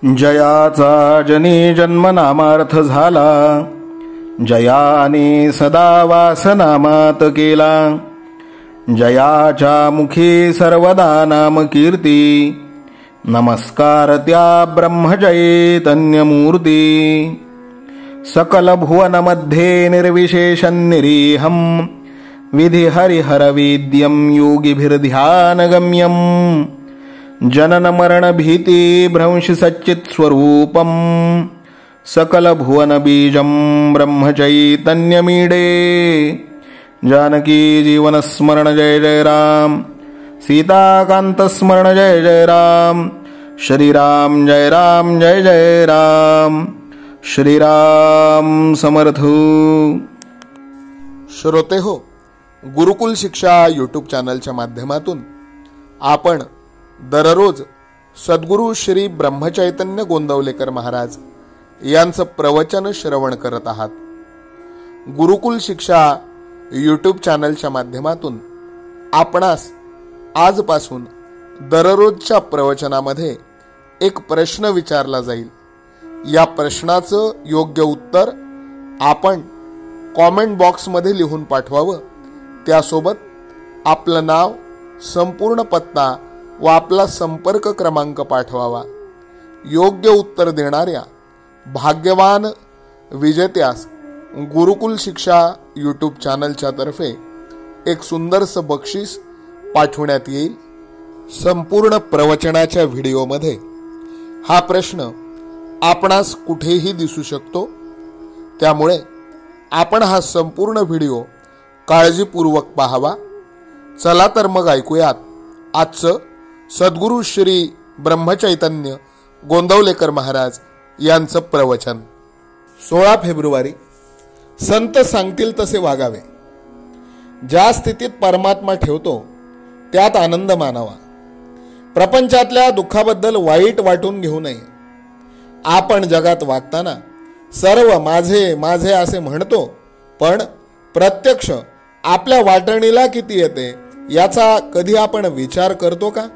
जयाचा जनी जन्मनामार्थ झाला, जयाने सदा वासनामात केला. जयाच्या मुखी सर्वदा नाम कीर्ती, नमस्कार त्या ब्रह्मचैतन्यमूर्ती. सकल भुवनमध्ये निर्विशेषं निरीहं, विधि हरिहरवेद्यं योगिभिर्ध्यानगम्यं. जनन मरण भीति भ्रंश सच्चित् स्वरूपं, सकल भुवन बीजं ब्रह्मचैतन्यमीडे. जानकी जीवन स्मरण जय जय राम, सीताकांत स्मरण जय जय राम. श्रीराम जय राम जय जय राम. श्रीराम समर्थ. श्रोते हो, गुरुकुल शिक्षा यूट्यूब चॅनलच्या माध्यमातून आपण दररोज सद्गुरू श्री ब्रह्मचैतन्य गोंदवलेकर महाराज यांचं प्रवचन श्रवण करत आहात. गुरुकुल शिक्षा यूट्यूब चॅनलच्या माध्यमातून आपणास आजपासून दररोजच्या प्रवचनामध्ये एक प्रश्न विचारला जाईल. या प्रश्नाचं योग्य उत्तर आपण कॉमेंट बॉक्समध्ये लिहून पाठवावं. त्यासोबत आपलं नाव, संपूर्ण पत्ता व आपला संपर्क क्रमांक पाठवावा. योग्य उत्तर देणाऱ्या भाग्यवान विजेत्यास गुरुकुल शिक्षा यूट्यूब चॅनलच्या तर्फे एक सुंदरसं बक्षीस पाठवण्यात येईल. संपूर्ण प्रवचनाच्या व्हिडिओमध्ये हा प्रश्न आपणास कुठेही दिसू शकतो, त्यामुळे आपण हा संपूर्ण व्हिडिओ काळजीपूर्वक पाहावा. चला तर मग ऐकूयात आजचं सद्गुरू श्री ब्रह्मचैतन्य गोंदवलेकर महाराज यांचं प्रवचन. 16 फेब्रुवारी. संत सांगतील तसे वागावे. ज्या स्थितीत परमात्मा ठेवतो त्यात आनंद मानावा. प्रपंचातल्या दुःखाबद्दल वाईट वाटून घेऊ नये. आपण जगात वागताना सर्व माझे माझे असे म्हणतो, पण प्रत्यक्ष आपल्या वाटणीला किती येते याचा कधी आपण विचार करतो का?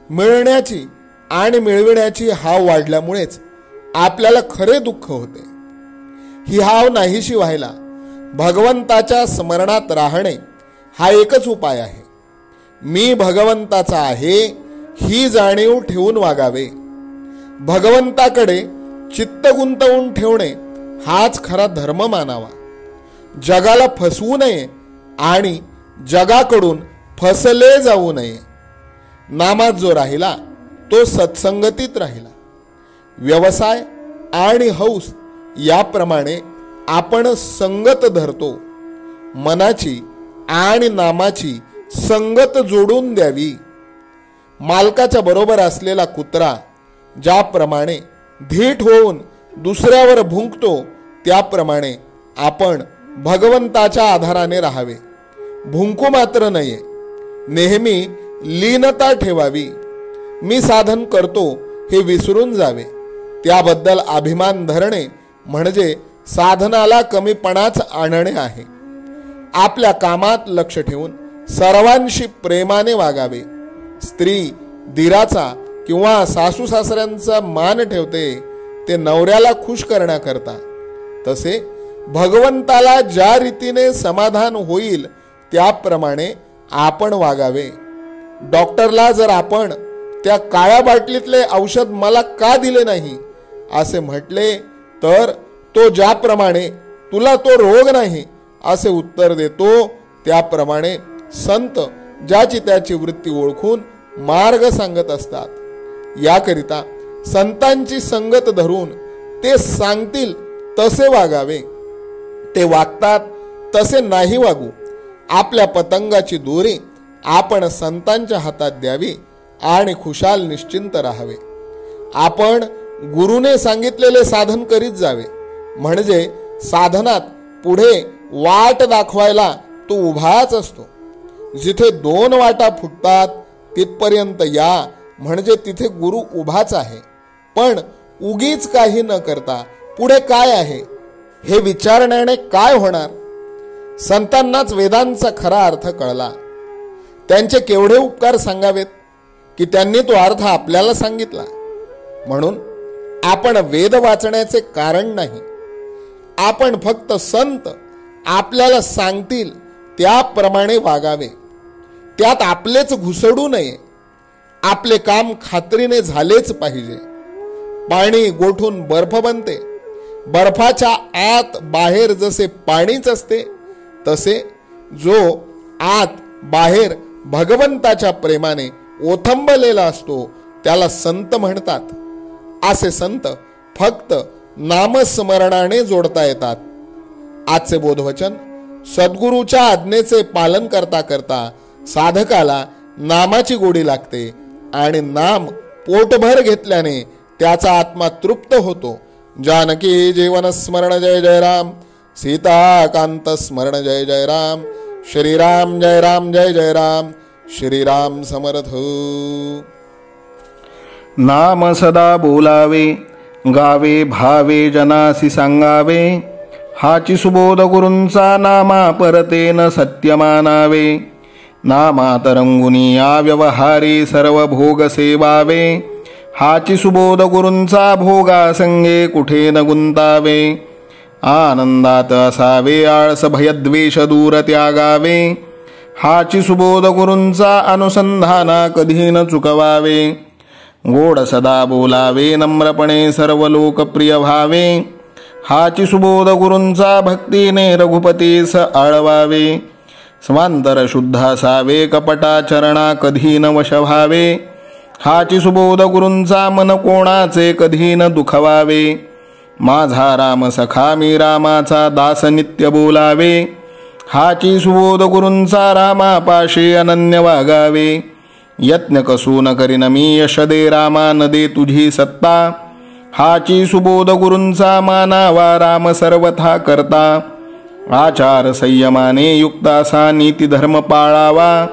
मिळण्याची आणि मिळविण्याची हाव वाढल्यामुळेच आपल्याला खरे दुःख होते. ही हाव नाहीशी व्हायला भगवंताच्या स्मरणात राहणे हा एकच उपाय आहे. मी भगवंताचा आहे ही जाणीव ठेवून वागावे. भगवंताकडे चित्त गुंतवून ठेवणे हाच खरा धर्म मानावा. जगाला फसवू नये आणि जगाकडून फसले जाऊ नये. नामात जो राहिला तो सत्संगतीत राहिला. व्यवसाय आणि हौस याप्रमाणे आपण संगत धरतो. मनाची आणि नामाची संगत जोडून द्यावी. मालकाच्या बरोबर असलेला कुत्रा ज्याप्रमाणे धीट होऊन दुसऱ्यावर भुंकतो, त्याप्रमाणे आपण भगवंताच्या आधाराने राहावे. भुंकू मात्र नये. नेहमी लीनता ठेवावी. मी साधन करतो हे विसरून जावे. त्याबद्दल अभिमान धरणे म्हणजे साधनाला कमीपणाच आणणे आहे. आपल्या कामात लक्ष ठेवून सर्वांशी प्रेमाने वागावे. स्त्री दीराचा किंवा सासू सासऱ्यांचा मान ठेवते ते नवऱ्याला खुश करण्याकरता. तसे भगवंताला ज्या रीतीने समाधान होईल त्याप्रमाणे आपण वागावे. डॉक्टरला जर आपण त्या काळ्या बाटलीतले औषध मला का दिले नाही असे म्हटले तर तो ज्याप्रमाणे तुला तो रोग नाही असे उत्तर देतो, त्याप्रमाणे संत ज्याची त्याची वृत्ती ओळखून मार्ग सांगत असतात. याकरिता संतांची संगत धरून ते सांगतील तसे वागावे. ते वागतात तसे नाही वागू. आपल्या पतंगाची दोरी आपण संतांच्या हातात द्यावी आणि खुशाल निश्चिंत राहावे. आपण गुरुने सांगितलेले साधन करीत जावे, म्हणजे साधनात पुढे वाट दाखवायला तो उभाच असतो. जिथे 2 वाटा फुटतात तिथपर्यंत या, म्हणजे तिथे गुरु उभाच आहे. पण उगीच काही न करता पुढे काय आहे हे विचारण्याने काय होणार? संतांनाच वेदांचा खरा अर्थ कळला. त्यांचे केवढे उपकार सांगावेत की त्यांनी तो अर्थ आपल्याला सांगितला. म्हणून आपण वेद वाचण्याचे कारण नाही. आपण फक्त संत आपल्याला सांगतील त्याप्रमाणे वागावे. त्यात आपलेच घुसडू नये. आपले काम खात्रीने झालेच पाहिजे. पाणी गोठून बर्फ बनते. बर्फाच्या आत बाहेर जसे पाणीच असते, तसे जो आत बाहेर भगवंताच्या प्रेमाने ओथंबलेला असतो त्याला संत म्हणतात. असे संत फक्त नामस्मरणाने जोडता येतात. आजचे बोधवचन सद्गुरूच्या आज्ञेचे पालन करता करता साधकाला नामाची गोडी लागते आणि नाम पोटभर घेतल्याने त्याचा आत्मा तृप्त होतो. जानकी जीवन स्मरण जय जय राम. सीताकांत स्मरण जय जय राम. श्रीराम जय राम जय जय राम. श्रीराम समर्थ. नाम सदा बोलावे, गावे भावे जनासी सांगावे. हाची सुबोध गुरूंचा नामा परतेन सत्य मानावे. नामात रंगुनी या व्यवहारी सर्व भोग सेवावे. हाची सुबोध गुरूंचा भोगा संगे कुठे न गुंतावे. आनंदात असावे आळस भयद्वेष दूर त्यागावे. हाची सुबोध गुरूंचा अनुसंधाना कधी न चुकवावे. गोड सदा बोलावे नम्रपणे सर्व लोकप्रिय व्हावे. हाची सुबोध गुरूंचा भक्तीने रघुपतीस आळवावे. स्वांतर शुद्ध असावे कपटाचरणा कधी न वश व्हावे. हाची सुबोध गुरूंचा मन कोणाचे कधी न दुखवावे. माझा राम सखा मी रामाचा दास नित्य बोलावे. हाची सुबोध गुरूंचा रामापाशी अनन्य वागावे. यत्न कसू न करीन मी यश दे रामा न दे तुझी सत्ता. हाची सुबोध गुरूंचा मानावा राम सर्वथा करता. आचार संयमाने युक्त असा नीती धर्म पाळावा.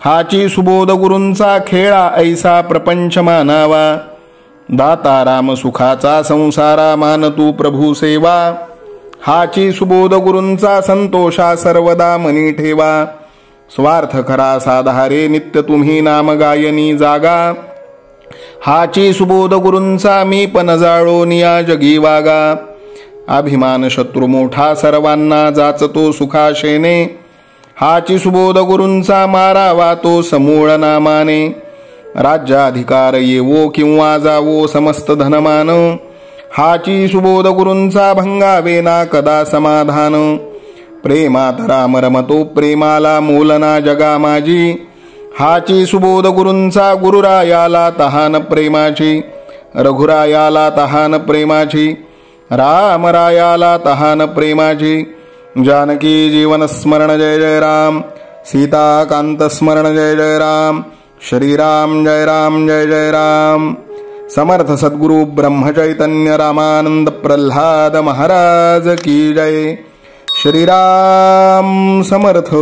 हाची सुबोध गुरूंचा खेळा ऐसा प्रपंच मानावा. दाता राम सुखाचा संसारा मान तू प्रभू सेवा. हाची सुबोध गुरूंचा संतोषा सर्वदा मनी ठेवा. स्वार्थ खरा साधारे नित्य तुम्ही नाम गायनी जागा. हाची सुबोध गुरूंचा मी पण जाळो निया जगी वागा. अभिमान शत्रू मोठा सर्वांना जाचतो सुखाशेने. हाची सुबोध गुरूंचा मारावा तो समूळ नामाने. राज्याधिकार येवो किंवा जावो समस्त धनमान. हाची सुबोध गुरूंचा भंगावे ना कदा समाधान. प्रेमात राम रमतो प्रेमाला मोलना जगा माझी. हाची सुबोध गुरूंचा गुरुरायाला तहान प्रेमाची. रघुरायाला तहान प्रेमाची. रामरायाला तहान प्रेमाची. जानकी जीवन स्मरण जय जय राम. सीताकांत स्मरण जय जय राम. श्रीराम जय राम जय जय राम. समर्थ सद्गुरु ब्रह्मचैतन्य रामानंद प्रल्हाद महाराज की जय. श्रीराम समर्थ.